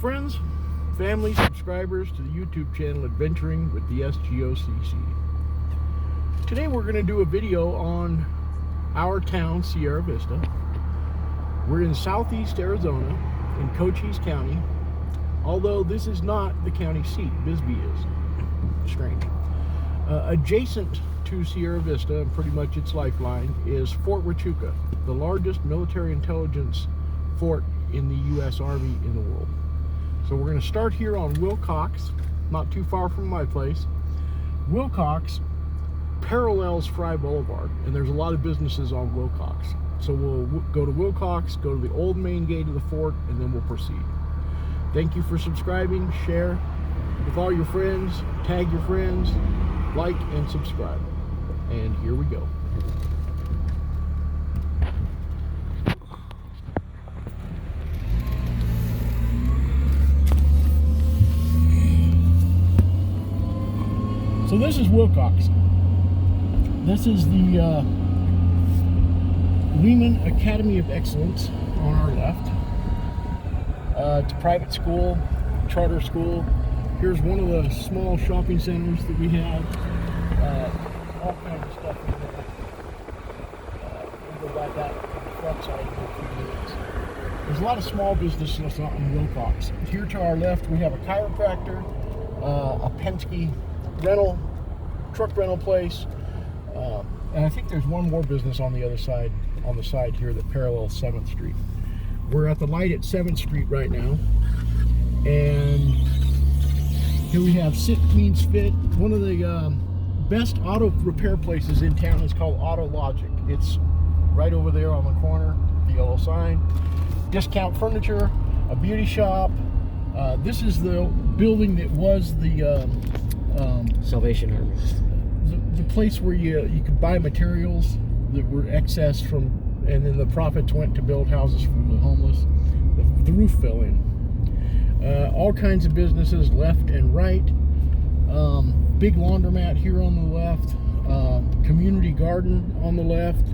friends, family, subscribers to the YouTube channel Adventuring with the S.G.O.C.C. Today we're going to do a video on our town, Sierra Vista. We're in southeast Arizona in Cochise County, although this is not the county seat. Bisbee is. Strange. Adjacent to Sierra Vista, and pretty much its lifeline, is Fort Huachuca, the largest military intelligence fort in the U.S. Army in the world. So we're going to start here on Wilcox, not too far from my place. Wilcox parallels Fry Boulevard, and there's a lot of businesses on Wilcox. So we'll go to Wilcox, go to the old main gate of the fort, and then we'll proceed. Thank you for subscribing, share with all your friends, tag your friends, like and subscribe. And here we go. So this is Wilcox. This is the Lehman Academy of Excellence on our left. It's a private school, charter school. Here's one of the small shopping centers that we have. All kinds of stuff in there. We'll go back out to the front side in a few minutes. There's a lot of small businesses out in Wilcox. Here to our left, we have a chiropractor, a Penske truck rental place, and I think there's one more business on the other side, on the side here that parallels 7th Street. We're at the light at 7th Street right now, and here we have Sit Means Fit. One of the best auto repair places in town is called Auto Logic. It's right over there on the corner, the yellow sign. Discount furniture, a beauty shop. This is the building that was the Salvation Army. The place where you could buy materials that were excess from, and then the profits went to build houses for the homeless. The roof fell in. All kinds of businesses left and right. Big laundromat here on the left. Community garden on the left.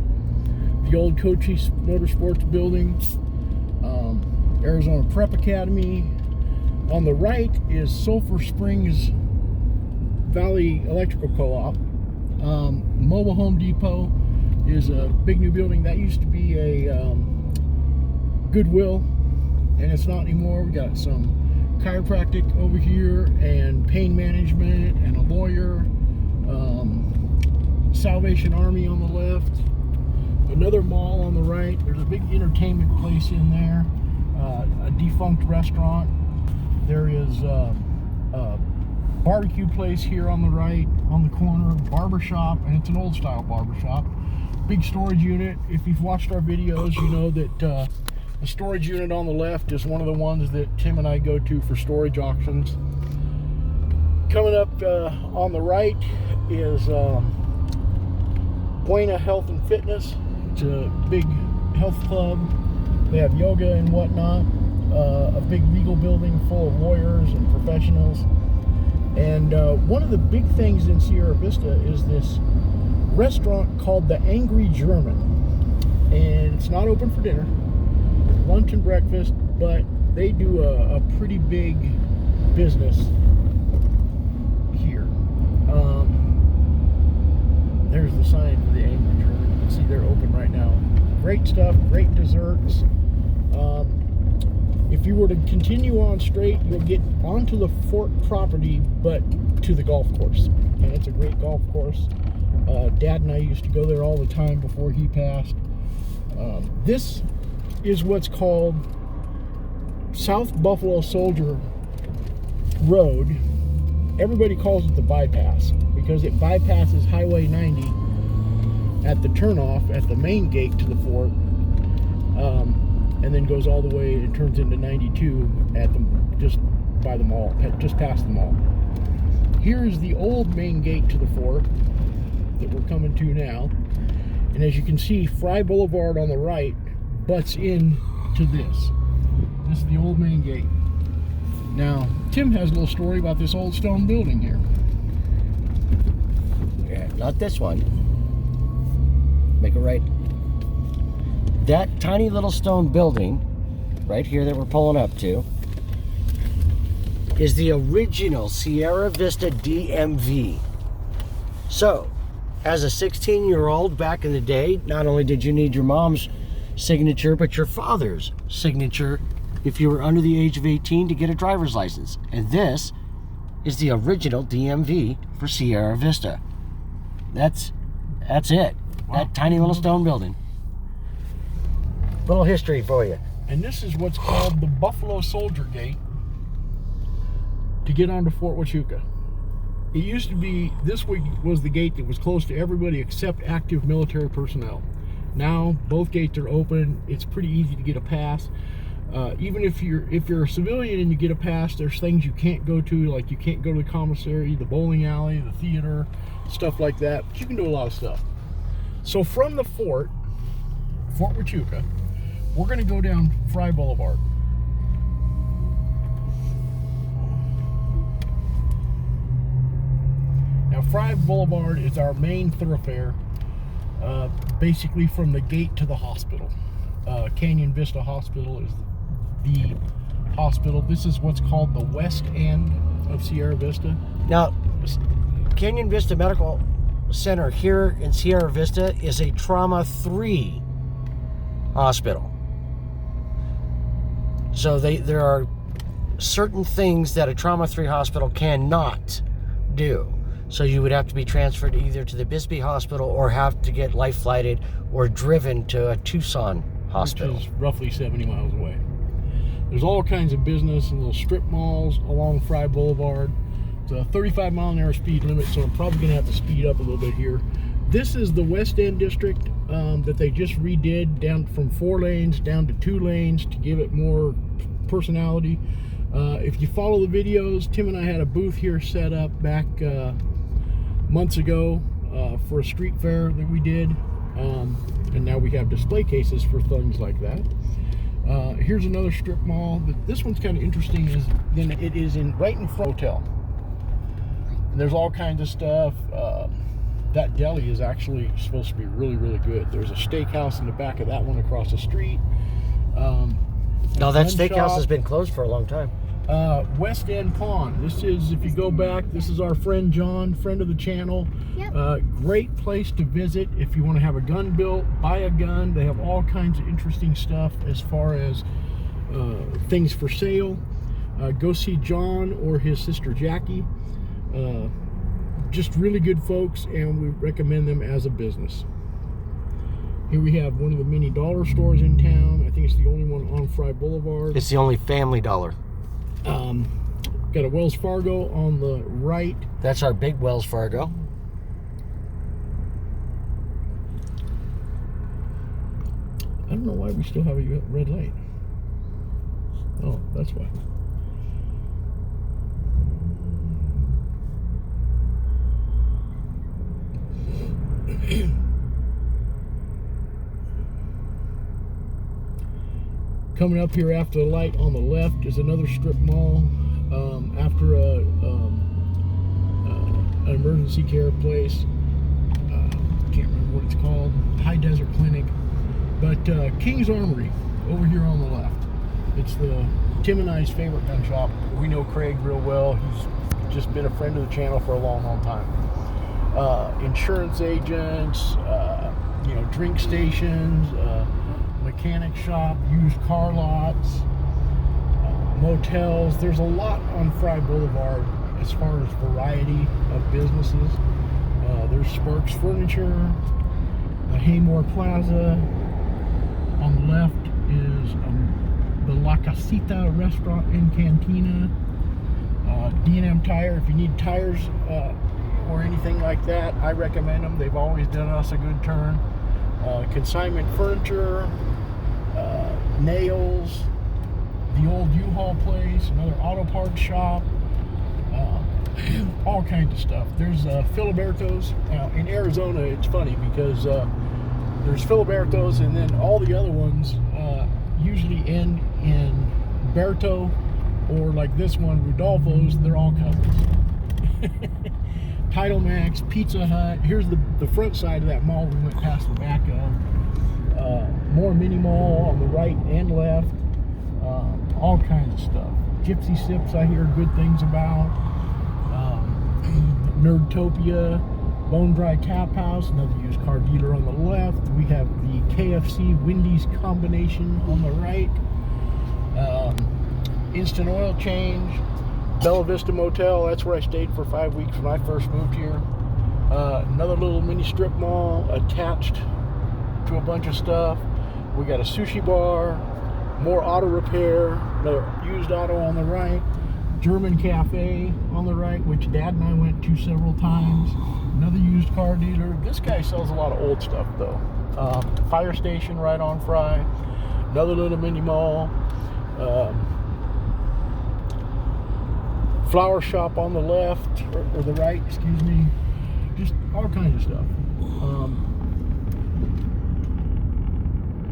The old Cochise Motorsports building. Arizona Prep Academy. On the right is Sulphur Springs Valley Electrical Co-op. Mobile Home Depot is a big new building. That used to be a Goodwill, and it's not anymore. We got some chiropractic over here, and pain management, and a lawyer. Salvation Army on the left. Another mall on the right. There's a big entertainment place in there. A defunct restaurant. There is a barbecue place here on the right, on the corner, barbershop, and it's an old style barbershop. Big storage unit. If you've watched our videos, you know that the storage unit on the left is one of the ones that Tim and I go to for storage auctions. Coming up on the right is Buena Health and Fitness. It's a big health club. They have yoga and whatnot. A big legal building full of lawyers and professionals. And one of the big things in Sierra Vista is this restaurant called the Angry German. And it's not open for dinner, lunch and breakfast, but they do a pretty big business here. There's the sign for the Angry German. You can see they're open right now. Great stuff, great desserts. If you were to continue on straight, you'll get onto the fort property, but to the golf course. And it's a great golf course. Dad and I used to go there all the time before he passed. This is what's called South Buffalo Soldier Road. Everybody calls it the bypass because it bypasses Highway 90 at the turnoff at the main gate to the fort. And then goes all the way and turns into 92 at just by the mall, just past the mall. Here is the old main gate to the fort that we're coming to now. And as you can see, Fry Boulevard on the right butts in to this. This is the old main gate. Now, Tim has a little story about this old stone building here. Yeah, not this one. Make a right. That tiny little stone building right here that we're pulling up to is the original Sierra Vista DMV. So, as a 16-year-old back in the day, not only did you need your mom's signature, but your father's signature if you were under the age of 18 to get a driver's license. And this is the original DMV for Sierra Vista. That's it. Wow. That tiny little stone building. Little history for you. And this is what's called the Buffalo Soldier Gate to get onto Fort Huachuca. It used to be, this was the gate that was closed to everybody except active military personnel. Now both gates are open. It's pretty easy to get a pass. Even if you're a civilian and you get a pass, there's things you can't go to, like you can't go to the commissary, the bowling alley, the theater, stuff like that. But you can do a lot of stuff. So from the Fort Huachuca, we're going to go down Fry Boulevard. Now, Fry Boulevard is our main thoroughfare, basically from the gate to the hospital. Canyon Vista Hospital is the hospital. This is what's called the west end of Sierra Vista. Now, Canyon Vista Medical Center here in Sierra Vista is a trauma 3 hospital. So there are certain things that a trauma 3 hospital cannot do. So you would have to be transferred either to the Bisbee Hospital or have to get life flighted or driven to a Tucson hospital. Which is roughly 70 miles away. There's all kinds of business and little strip malls along Fry Boulevard. It's a 35-mile-an-hour speed limit, so I'm probably going to have to speed up a little bit here. This is the West End district that they just redid, down from 4 lanes down to 2 lanes to give it more personality. If you follow the videos, Tim and I had a booth here set up back months ago for a street fair that we did, and now we have display cases for things like that. Here's another strip mall. This one's kind of interesting. It is right in front of the hotel. And there's all kinds of stuff. That deli is actually supposed to be really, really good. There's a steakhouse in the back of that one across the street. Now that steakhouse has been closed for a long time. West End Pawn. This is, if you go back, this is our friend John, friend of the channel. Yep. Great place to visit if you want to have a gun built, buy a gun. They have all kinds of interesting stuff as far as things for sale. Go see John or his sister Jackie. Just really good folks, and we recommend them as a business. Here we have one of the mini dollar stores in town. I think it's the only one on Fry Boulevard. It's the only Family Dollar. Got a Wells Fargo on the right. That's our big Wells Fargo. I don't know why we still have a red light. Oh, that's why. Coming up here after the light on the left is another strip mall. After an emergency care place. Can't remember what it's called. High Desert Clinic. But King's Armory over here on the left. It's Tim and I's favorite gun shop. We know Craig real well. He's just been a friend of the channel for a long, long time. Insurance agents, drink stations, mechanic shop, used car lots, motels. There's a lot on Fry Boulevard as far as variety of businesses. There's Sparks Furniture, the Haymore Plaza. On the left is the La Casita restaurant and cantina. D&M Tire, if you need tires or anything like that, I recommend them. They've always done us a good turn. Consignment furniture, nails, the old U-Haul place, another auto parts shop, all kinds of stuff. There's Filiberto's. In Arizona, it's funny because there's Filiberto's, and then all the other ones usually end in Berto, or like this one, Rudolfo's. They're all cousins. Title Max, Pizza Hut. Here's the front side of that mall we went past the back of. More mini mall on the right and left. All kinds of stuff. Gypsy Sips I hear good things about. Nerdtopia, Bone Dry Tap House, another used car dealer on the left. We have the KFC Wendy's combination on the right. Instant Oil Change, Bella Vista Motel, that's where I stayed for 5 weeks when I first moved here. Another little mini strip mall attached to a bunch of stuff. We got a sushi bar, more auto repair, another used auto on the right, German cafe on the right, which Dad and I went to several times. Another used car dealer. This guy sells a lot of old stuff though. Fire station right on Fry. Another little mini mall. Flower shop on the left, or the right, excuse me. Just all kinds of stuff.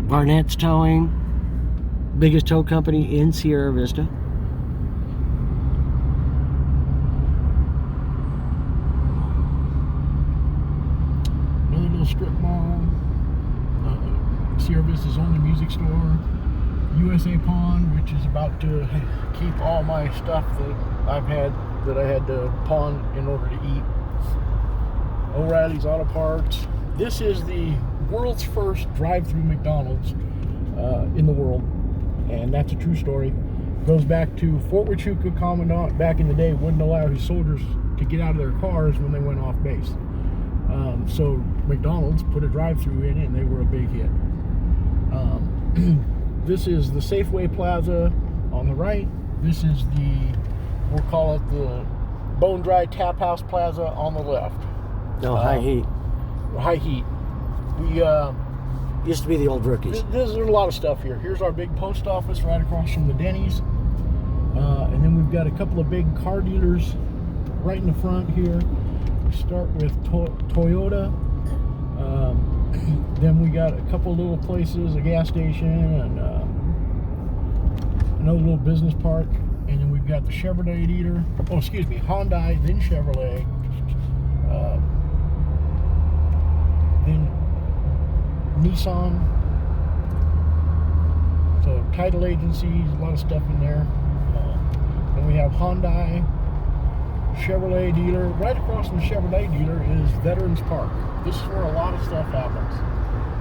Barnett's Towing, biggest tow company in Sierra Vista. Another little strip mall. Sierra Vista's only music store. USA Pawn, which is about to keep all my stuff that I had to pawn in order to eat. O'Reilly's Auto Parts. This is the world's first drive-through McDonald's in the world, and that's a true story. Goes back to Fort Huachuca Commandant back in the day wouldn't allow his soldiers to get out of their cars when they went off base. So McDonald's put a drive-through in it, and they were a big hit. This is the Safeway Plaza on the right. This is we'll call it the Bone Dry Tap House Plaza on the left. No, High Heat. High Heat. We Used to be the old Rookies. there's a lot of stuff here. Here's our big post office right across from the Denny's. And then we've got a couple of big car dealers right in the front here. We start with Toyota. Then we got a couple little places, a gas station, and another little business park. And then we've got the Chevrolet dealer. Oh, excuse me, Hyundai, then Chevrolet. Then Nissan. So title agencies, a lot of stuff in there. Then we have Hyundai, Chevrolet dealer. Right across from the Chevrolet dealer is Veterans Park. This is where a lot of stuff happens.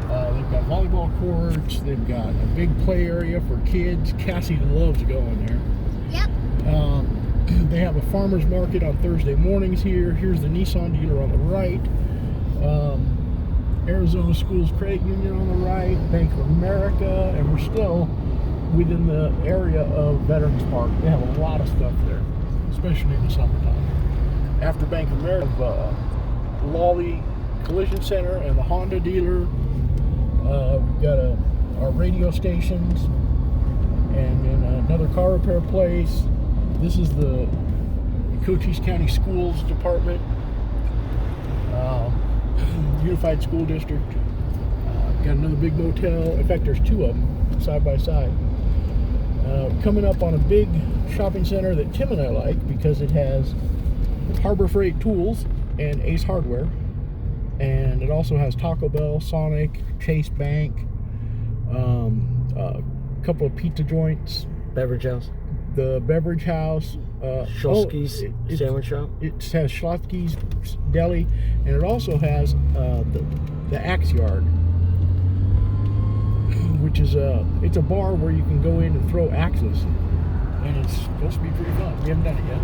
They've got volleyball courts. They've got a big play area for kids. Cassie loves to go in there. Yep. They have a farmer's market on Thursday mornings here. Here's the Nissan dealer on the right. Arizona Schools Credit Union on the right. Bank of America. And we're still within the area of Veterans Park. They have a lot of stuff there, especially in the summertime. After Bank of America, Lawley Collision Center and the Honda dealer. We've got our radio stations, and then another car repair place. This is the Cochise County Schools Department, Unified School District. Got another big motel. In fact, there's two of them side by side. Coming up on a big shopping center that Tim and I like because it has Harbor Freight Tools and Ace Hardware. And it also has Taco Bell, Sonic, Chase Bank, a couple of pizza joints. Beverage House. The Beverage House. S.G.O.C.C. Sandwich Shop. It has S.G.O.C.C Deli, and it also has the Axe Yard, which is it's a bar where you can go in and throw axes, and it's supposed to be pretty fun. We haven't done it yet.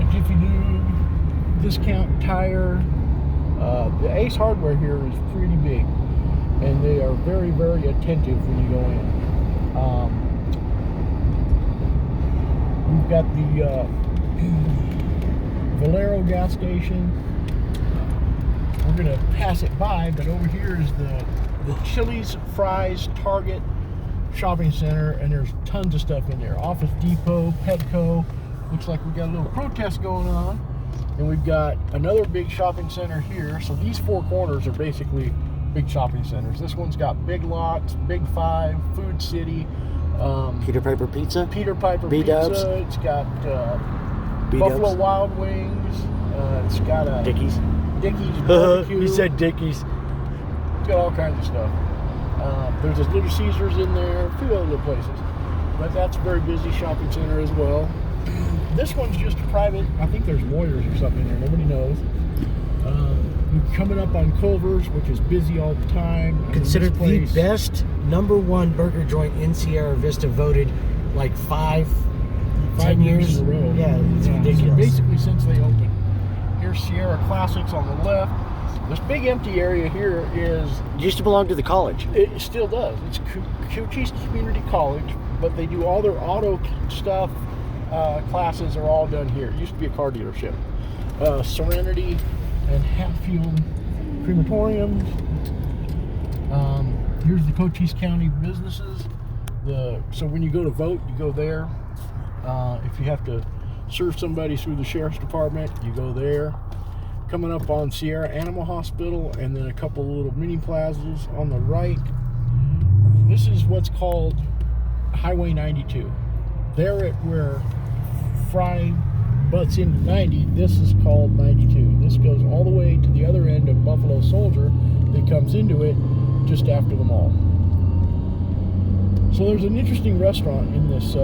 A Jiffy Lube, Discount Tire. The Ace Hardware here is pretty big, and they are very, very attentive when you go in. We've got the Valero gas station. We're going to pass it by, but over here is the Chili's, Fry's, Target shopping center, and there's tons of stuff in there. Office Depot, Petco. Looks like we got a little protest going on. And we've got another big shopping center here. So these four corners are basically big shopping centers. This one's got Big Lots, Big Five, Food City, Peter Piper Pizza. Peter Piper B-Dubs. Pizza. It's got B-Dubs. Buffalo Wild Wings. It's got a Dickies. Dickies barbecue. He said Dickies. It's got all kinds of stuff. There's this Little Caesars in there, a few other places. but that's a very busy shopping center as well. This one's just a private. I think there's lawyers or something in there. Nobody knows. Coming up on Culver's, which is busy all the time. Considered the best #1 burger joint in Sierra Vista, voted like 5 years in a row. Yeah, it's ridiculous. So basically, since they opened. Here's Sierra Classics on the left. This big empty area here is... It used to belong to the college. It still does. It's Huachuca Community College, but they do all their auto stuff. Classes are all done here. It used to be a car dealership. Serenity and Hatfield crematoriums. Here's the Cochise County businesses. So when you go to vote, you go there. If you have to serve somebody through the sheriff's department, you go there. Coming up on Sierra Animal Hospital, and then a couple little mini plazas on the right. This is what's called Highway 92. There at where Fry butts into 90, this is called 92. This goes all the way to the other end of Buffalo Soldier that comes into it just after the mall. So there's an interesting restaurant in this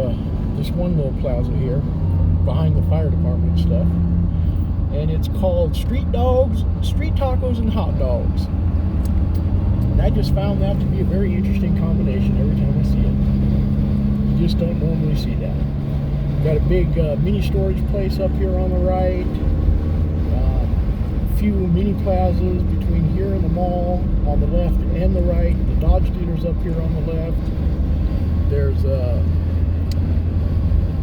this one little plaza here behind the fire department stuff, and it's called Street Tacos and Hot Dogs. And I just found that to be a very interesting combination every time I see it. You just don't normally see that. Got a big mini storage place up here on the right. A few mini plazas between here and the mall on the left and the right. The Dodge dealers up here on the left. There's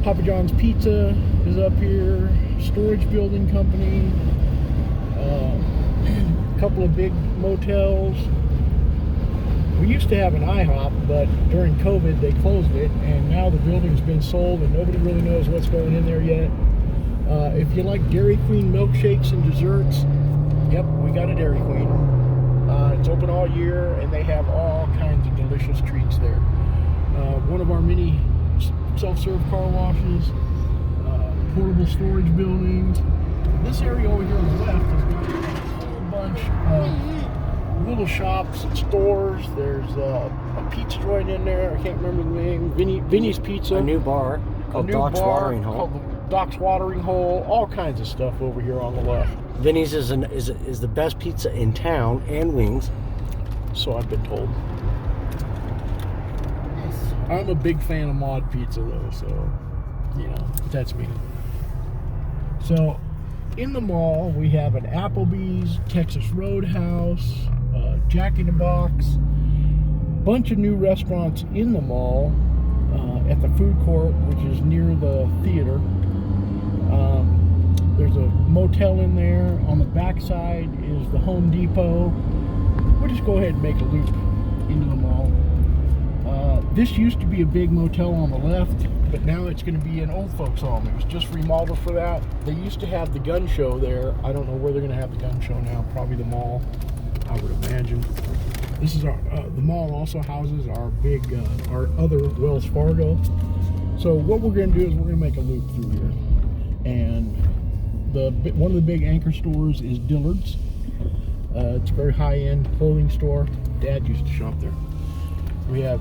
Papa John's Pizza is up here. Storage building company. A couple of big motels. We used to have an IHOP, but during COVID they closed it, and now the building's been sold and nobody really knows what's going in there yet. If you like Dairy Queen milkshakes and desserts, yep, we got a Dairy Queen. It's open all year, and they have all kinds of delicious treats there. One of our mini self-serve car washes, portable storage buildings. This area over here on the left has got a whole bunch of little shops and stores. There's a pizza joint in there. I can't remember the name. Vinny's Pizza. A new bar called Doc's Watering Hole. Called Doc's Watering Hole. All kinds of stuff over here on the left. Vinny's is the best pizza in town, and wings. So I've been told. I'm a big fan of mod pizza though, so you know, that's me. So in the mall we have an Applebee's, Texas Roadhouse, Jack in the Box, bunch of new restaurants in the mall, at the food court, which is near the theater. There's a motel in there. On the backside is the Home Depot. We'll just go ahead and make a loop into the mall. This used to be a big motel on the left, but now it's going to be an old folks home. It was just remodeled for that. They used to have the gun show there. I don't know where they're going to have the gun show now. Probably the mall, I would imagine. This is our the mall also houses our big our other Wells Fargo. So what we're going to do is we're going to make a loop through here, and one of the big anchor stores is Dillard's. It's a very high-end clothing store. Dad used to shop there. We're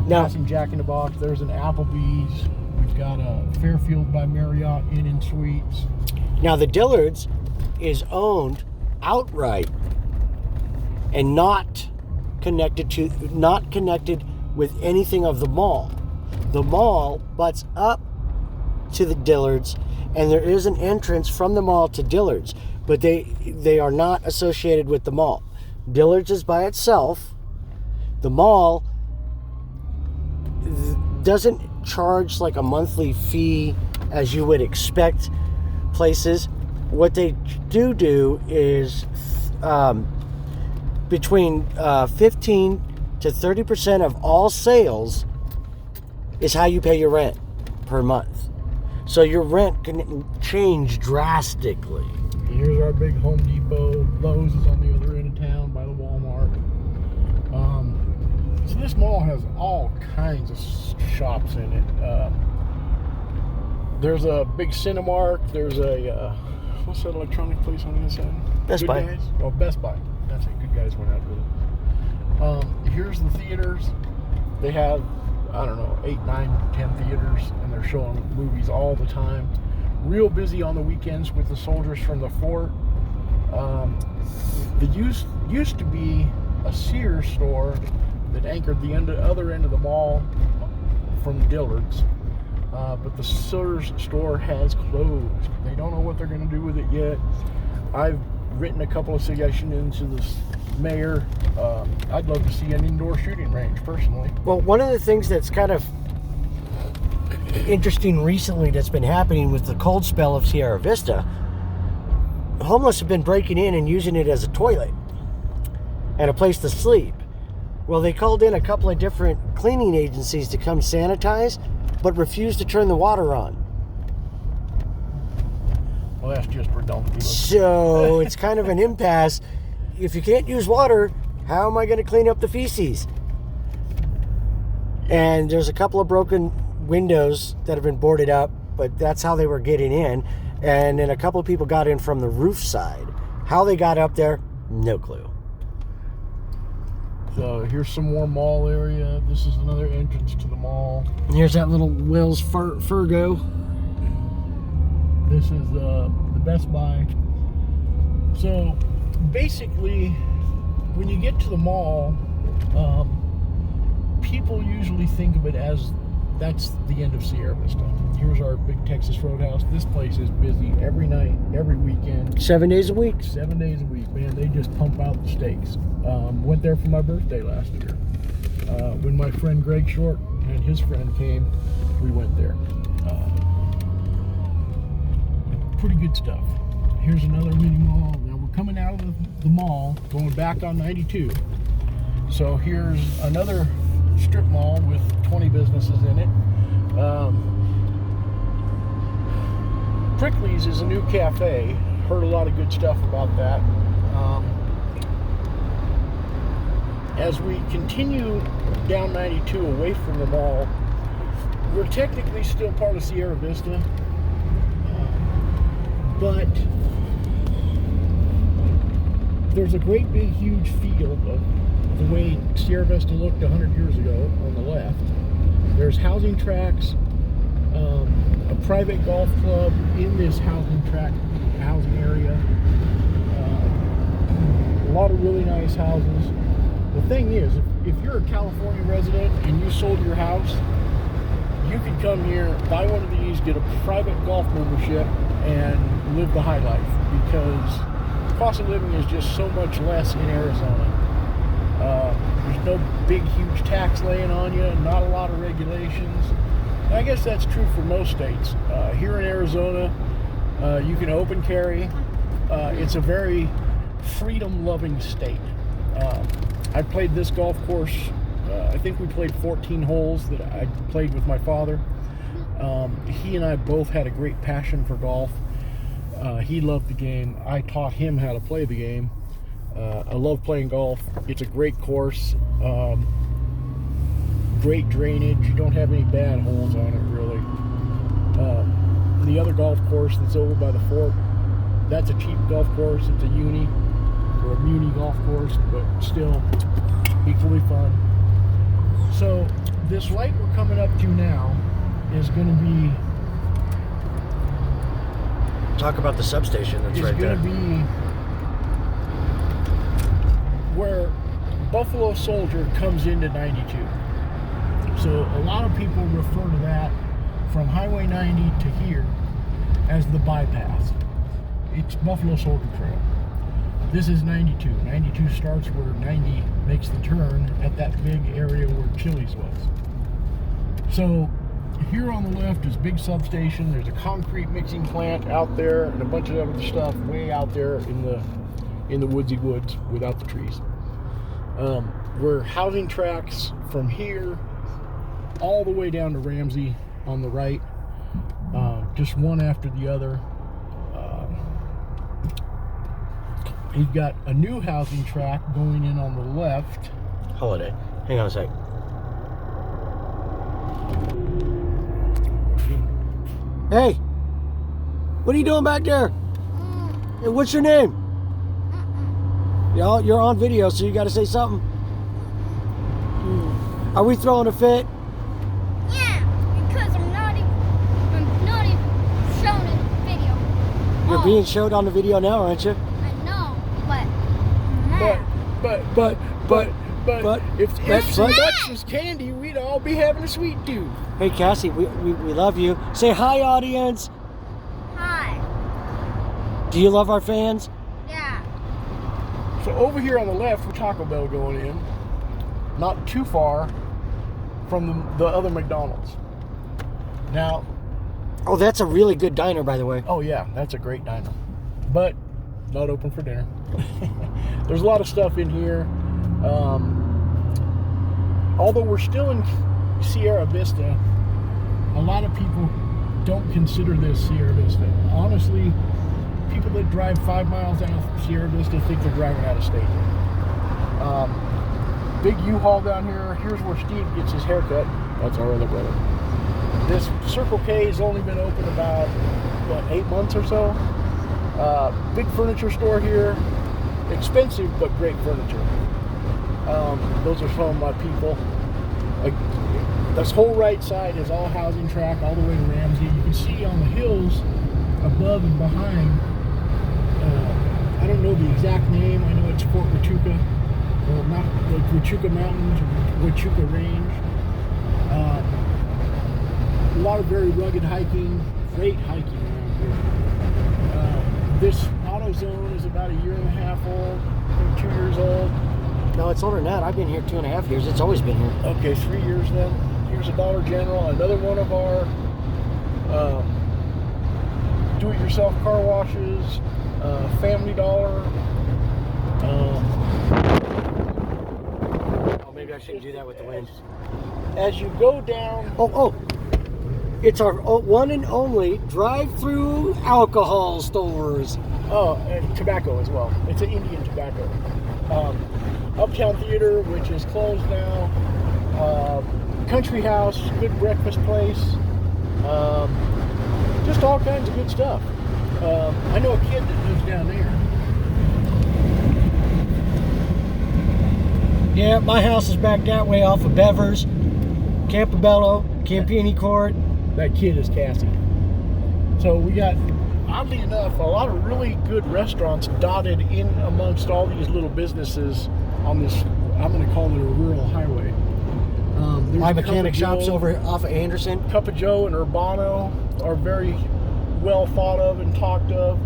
passing Jack in the Box. There's an Applebee's. We've got a Fairfield by Marriott Inn and Suites. Now the Dillard's is owned outright and not connected with anything of the mall. The mall butts up to the Dillard's, and there is an entrance from the mall to Dillard's, but they are not associated with the mall. Dillard's is by itself. The mall doesn't charge like a monthly fee as you would expect places. What they do is between 15 to 30% of all sales is how you pay your rent per month. So your rent can change drastically. Here's our big Home Depot. Lowe's is on the other end of town by the Walmart. So this mall has all kinds of shops in it. There's a big Cinemark. There's a what's that electronic place on the other side? Best Buy. Guys? Oh, Best Buy. That's it. Good Guys went out with it. Here's the theaters. They have I don't know, 8, 9, 10 theaters, and they're showing movies all the time. Real busy on the weekends with the soldiers from the fort. The used to be a Sears store that anchored the other end of the mall from Dillard's. But the Sears store has closed. They don't know what they're going to do with it yet. I've written a couple of suggestions to the mayor. I'd love to see an indoor shooting range, personally. Well, one of the things that's kind of interesting recently that's been happening with the cold spell of Sierra Vista, homeless have been breaking in and using it as a toilet and a place to sleep. Well, they called in a couple of different cleaning agencies to come sanitize, but refused to turn the water on. Well, that's just ridiculous. So it's kind of an impasse. If you can't use water, how am I going to clean up the feces? And there's a couple of broken windows that have been boarded up, but that's how they were getting in. And then a couple of people got in from the roof side. How they got up there, no clue. So here's some more mall area. This is another entrance to the mall. And here's that little Will's Furgo. This is the Best Buy. So basically, when you get to the mall, people usually think of it as that's the end of Sierra Vista. Here's our big Texas Roadhouse. This place is busy every night, every weekend. 7 days a week. 7 days a week, man. They just pump out the steaks. Went there for my birthday last year. When my friend Greg Short and his friend came, we went there. Pretty good stuff. Here's another mini mall. Now we're coming out of the mall, going back on 92. So here's another strip mall with 20 businesses in it. Prickly's is a new cafe. Heard a lot of good stuff about that. As we continue down 92 away from the mall, we're technically still part of Sierra Vista, but there's a great big huge field of the way Sierra Vista looked 100 years ago on the left. There's housing tracks, a private golf club in this housing area, a lot of really nice houses. The thing is, if you're a California resident and you sold your house, you could come here, buy one of these, get a private golf membership, and live the high life, because the cost of living is just so much less in Arizona. There's no big, huge tax laying on you, not a lot of regulations. And I guess that's true for most states. Here in Arizona, you can open carry. It's a very freedom-loving state. I played this golf course, I think we played 14 holes that I played with my father. He and I both had a great passion for golf. He loved the game. I taught him how to play the game. I love playing golf. It's a great course. Great drainage. You don't have any bad holes on it, really. The other golf course that's over by the fort, that's a cheap golf course. It's a uni, or a muni golf course, but still equally fun. So this light we're coming up to now is going to be... Talk about the substation that's right there. Is going to be where Buffalo Soldier comes into 92. So a lot of people refer to that from Highway 90 to here as the bypass. It's Buffalo Soldier Trail. This is 92. 92 starts where 90 makes the turn at that big area where Chili's was. So here on the left is big substation. There's a concrete mixing plant out there and a bunch of other stuff way out there in the woodsy woods without the trees. We're housing tracks from here all the way down to Ramsey on the right, just one after the other. He's got a new housing track going in on the left. Holiday. Hang on a sec. Hey, what are you doing back there? Hey, what's your name? You're on video, so you got to say something. Are we throwing a fit? You're being showed on the video now, aren't you? I know, But if so much was candy, we'd all be having a sweet tooth. Hey, Cassie, we love you. Say hi, audience. Hi. Do you love our fans? Yeah. So over here on the left, we're Taco Bell going in, not too far from the other McDonald's. Now, Oh, that's a really good diner, by the way. oh yeah, that's a great diner, but not open for dinner. There's a lot of stuff in here. Although we're still in Sierra Vista, a lot of people don't consider this Sierra Vista. Honestly, people that drive 5 miles out of Sierra Vista think they're driving out of state. Big U-Haul down here. Here's where Steve gets his haircut. That's our other brother. This Circle K has only been open about, 8 months or so. Big furniture store here. Expensive, but great furniture. Those are some of my people. This whole right side is all housing track all the way to Ramsey. You can see on the hills above and behind, I don't know the exact name. I know it's Fort Huachuca, or not like Huachuca Mountains or Huachuca Range. A lot of very rugged hiking, great hiking around here. This AutoZone is about 1.5 years old, 2 years old. No, it's older than that. I've been here 2.5 years. It's always been here. Okay, 3 years then. Here's a Dollar General, another one of our do-it-yourself car washes, Family Dollar. Oh, maybe I shouldn't do that with the wind. As you go down, Oh, it's our one and only drive-through alcohol stores. and tobacco as well. It's an Indian tobacco. Uptown Theater, which is closed now. Country House, good breakfast place. Just all kinds of good stuff. I know a kid that lives down there. Yeah, my house is back that way off of Bevers, Campobello, Campini Court. That kid is Cassie. So we got, oddly enough, a lot of really good restaurants dotted in amongst all these little businesses on this, I'm going to call it a rural highway. My mechanic shops over off of Anderson. Cup of Joe and Urbano are very well thought of and talked of.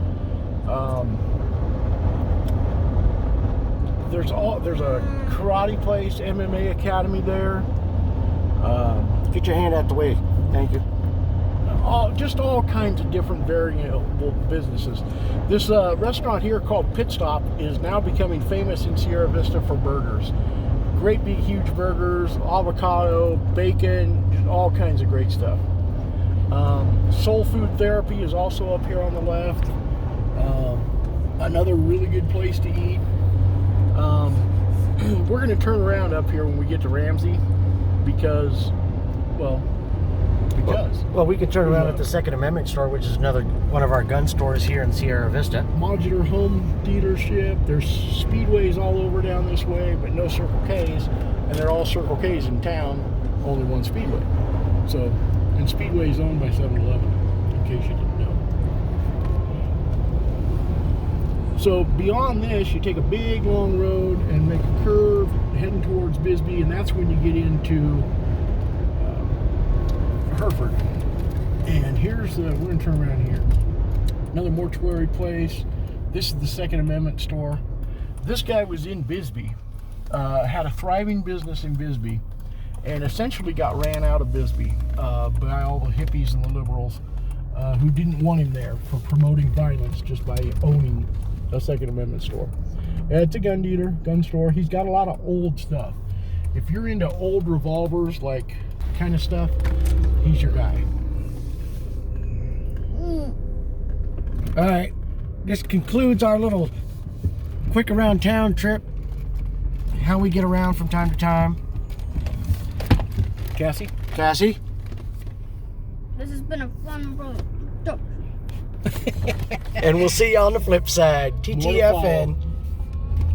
There's a karate place, MMA Academy there. Get your hand out the way. Thank you. Just all kinds of different variable businesses. This restaurant here called Pit Stop is now becoming famous in Sierra Vista for burgers. Great big huge burgers, avocado, bacon, all kinds of great stuff. Soul Food Therapy is also up here on the left. Another really good place to eat. We're going to turn around up here when we get to Ramsey because Well, we can turn around at the Second Amendment store, which is another one of our gun stores here in Sierra Vista. Modular home dealership. There's speedways all over down this way, but no Circle K's, and they're all Circle K's in town. Only one Speedway. So, and Speedway is owned by 7-Eleven, in case you didn't know. So beyond this, you take a big long road and make a curve heading towards Bisbee, and that's when you get into Hereford. And here's we're going to turn around here. Another mortuary place. This is the Second Amendment store. This guy was in Bisbee, had a thriving business in Bisbee, and essentially got ran out of Bisbee by all the hippies and the liberals who didn't want him there for promoting violence just by owning a Second Amendment store. It's a gun dealer, gun store. He's got a lot of old stuff. If you're into old revolvers, like kind of stuff, he's your guy. All right, this concludes our little quick around town trip. How we get around from time to time. Cassie? Cassie? This has been a fun road. And we'll see you on the flip side. TTFN.